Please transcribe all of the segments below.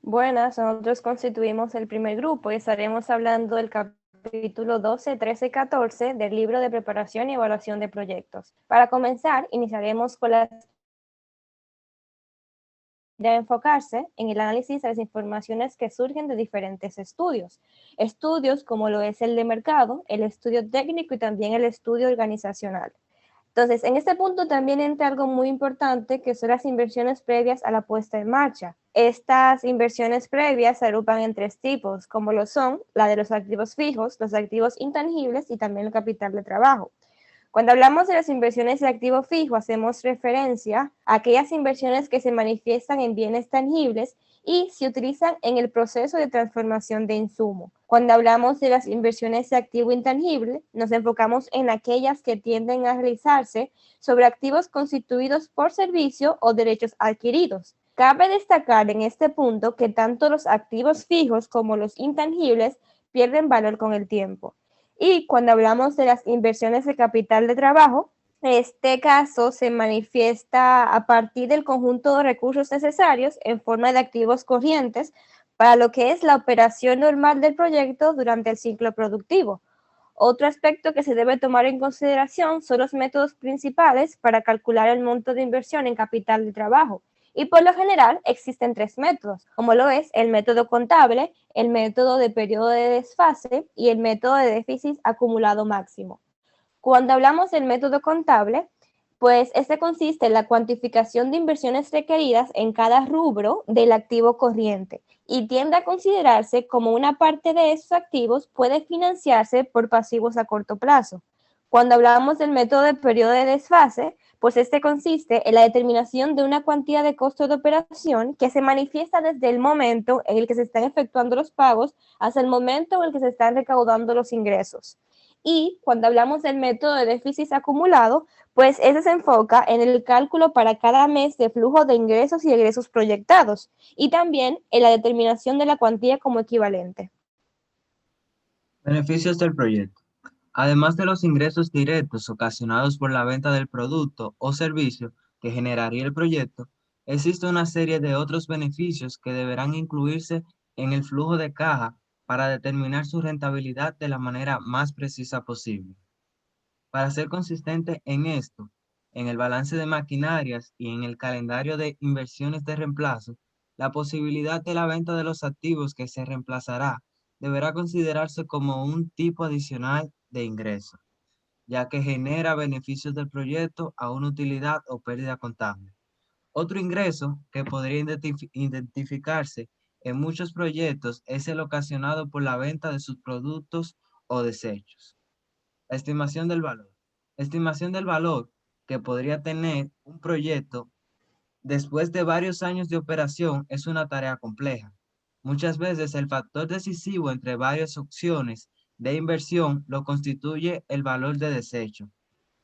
Buenas, nosotros constituimos el primer grupo y estaremos hablando del capítulo 12, 13 y 14 del libro de preparación y evaluación de proyectos. Para comenzar, iniciaremos con la de enfocarse en el análisis de las informaciones que surgen de diferentes estudios. Estudios como lo es el de mercado, el estudio técnico y también el estudio organizacional. Entonces, en este punto también entra algo muy importante que son las inversiones previas a la puesta en marcha. Estas inversiones previas se agrupan en tres tipos, como lo son la de los activos fijos, los activos intangibles y también el capital de trabajo. Cuando hablamos de las inversiones de activo fijo, hacemos referencia a aquellas inversiones que se manifiestan en bienes tangibles y se utilizan en el proceso de transformación de insumo. Cuando hablamos de las inversiones de activo intangible, nos enfocamos en aquellas que tienden a realizarse sobre activos constituidos por servicio o derechos adquiridos. Cabe destacar en este punto que tanto los activos fijos como los intangibles pierden valor con el tiempo. Y cuando hablamos de las inversiones de capital de trabajo, este caso se manifiesta a partir del conjunto de recursos necesarios en forma de activos corrientes para lo que es la operación normal del proyecto durante el ciclo productivo. Otro aspecto que se debe tomar en consideración son los métodos principales para calcular el monto de inversión en capital de trabajo. Y por lo general existen tres métodos, como lo es el método contable, el método de periodo de desfase y el método de déficit acumulado máximo. Cuando hablamos del método contable, pues este consiste en la cuantificación de inversiones requeridas en cada rubro del activo corriente y tiende a considerarse como una parte de esos activos puede financiarse por pasivos a corto plazo. Cuando hablamos del método de periodo de desfase, pues este consiste en la determinación de una cuantía de costo de operación que se manifiesta desde el momento en el que se están efectuando los pagos hasta el momento en el que se están recaudando los ingresos. Y cuando hablamos del método de déficit acumulado, pues ese se enfoca en el cálculo para cada mes de flujo de ingresos y egresos proyectados y también en la determinación de la cuantía como equivalente. Beneficios del proyecto. Además de los ingresos directos ocasionados por la venta del producto o servicio que generaría el proyecto, existe una serie de otros beneficios que deberán incluirse en el flujo de caja para determinar su rentabilidad de la manera más precisa posible. Para ser consistente en esto, en el balance de maquinarias y en el calendario de inversiones de reemplazo, la posibilidad de la venta de los activos que se reemplazará deberá considerarse como un tipo adicional de ingreso, ya que genera beneficios del proyecto a una utilidad o pérdida contable. Otro ingreso que podría identificarse en muchos proyectos es el ocasionado por la venta de sus productos o desechos. La estimación del valor. La estimación del valor que podría tener un proyecto después de varios años de operación es una tarea compleja. Muchas veces el factor decisivo entre varias opciones de inversión lo constituye el valor de desecho.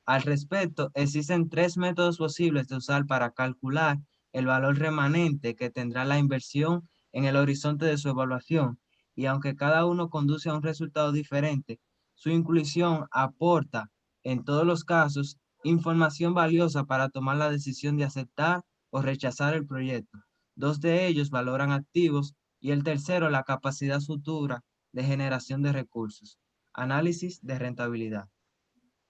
Al respecto, existen tres métodos posibles de usar para calcular el valor remanente que tendrá la inversión en el horizonte de su evaluación, y aunque cada uno conduce a un resultado diferente, su inclusión aporta, en todos los casos, información valiosa para tomar la decisión de aceptar o rechazar el proyecto. Dos de ellos valoran activos y el tercero la capacidad futura de generación de recursos. Análisis de rentabilidad.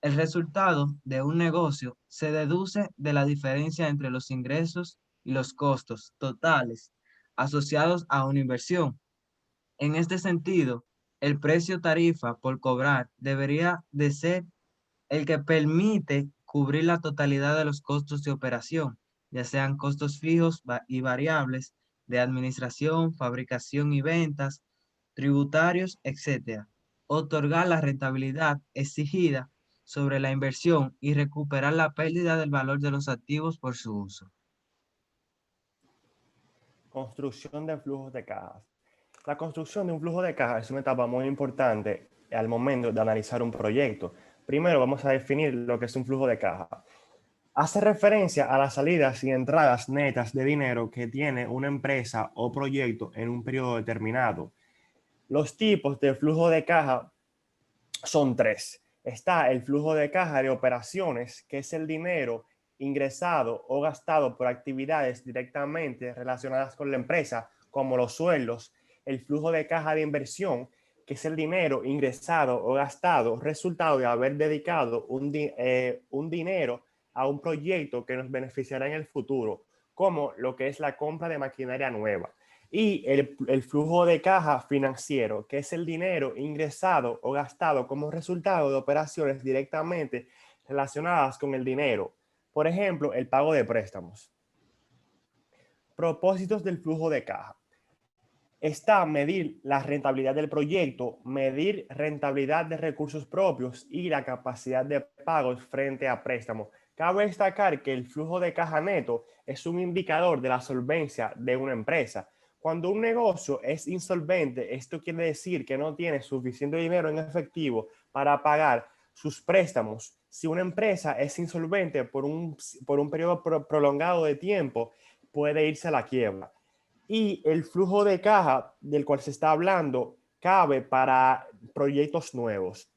El resultado de un negocio se deduce de la diferencia entre los ingresos y los costos totales asociados a una inversión. En este sentido, el precio tarifa por cobrar debería de ser el que permite cubrir la totalidad de los costos de operación, ya sean costos fijos y variables de administración, fabricación y ventas, tributarios, etcétera. Otorgar la rentabilidad exigida sobre la inversión y recuperar la pérdida del valor de los activos por su uso. Construcción de flujos de cajas. La construcción de un flujo de caja es una etapa muy importante al momento de analizar un proyecto. Primero vamos a definir lo que es un flujo de caja. Hace referencia a las salidas y entradas netas de dinero que tiene una empresa o proyecto en un periodo determinado. Los tipos de flujo de caja son tres. Está el flujo de caja de operaciones, que es el dinero ingresado o gastado por actividades directamente relacionadas con la empresa, como los sueldos, el flujo de caja de inversión, que es el dinero ingresado o gastado, resultado de haber dedicado un dinero a un proyecto que nos beneficiará en el futuro, como lo que es la compra de maquinaria nueva. Y el flujo de caja financiero, que es el dinero ingresado o gastado como resultado de operaciones directamente relacionadas con el dinero. Por ejemplo, el pago de préstamos. Propósitos del flujo de caja. Está medir la rentabilidad del proyecto, medir rentabilidad de recursos propios y la capacidad de pagos frente a préstamos. Cabe destacar que el flujo de caja neto es un indicador de la solvencia de una empresa. Cuando un negocio es insolvente, esto quiere decir que no tiene suficiente dinero en efectivo para pagar sus préstamos. Si una empresa es insolvente por un periodo prolongado de tiempo, puede irse a la quiebra. Y el flujo de caja del cual se está hablando cabe para proyectos nuevos.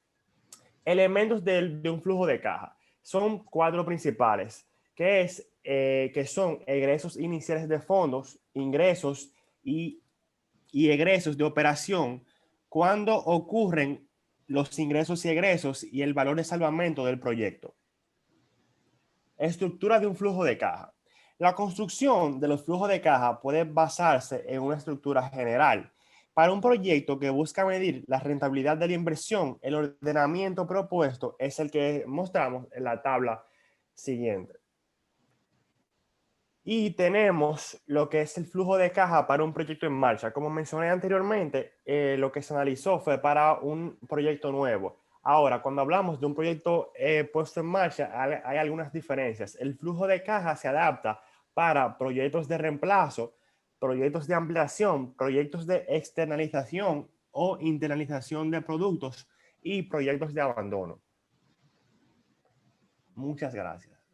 Elementos de un flujo de caja. Son 4 principales, que son egresos iniciales de fondos, ingresos y egresos de operación, cuando ocurren los ingresos y egresos y el valor de salvamento del proyecto. Estructura de un flujo de caja. La construcción de los flujos de caja puede basarse en una estructura general. Para un proyecto que busca medir la rentabilidad de la inversión, el ordenamiento propuesto es el que mostramos en la tabla siguiente. Y tenemos lo que es el flujo de caja para un proyecto en marcha. Como mencioné anteriormente, lo que se analizó fue para un proyecto nuevo. Ahora, cuando hablamos de un proyecto puesto en marcha, hay algunas diferencias. El flujo de caja se adapta para proyectos de reemplazo, proyectos de ampliación, proyectos de externalización o internalización de productos y proyectos de abandono. Muchas gracias.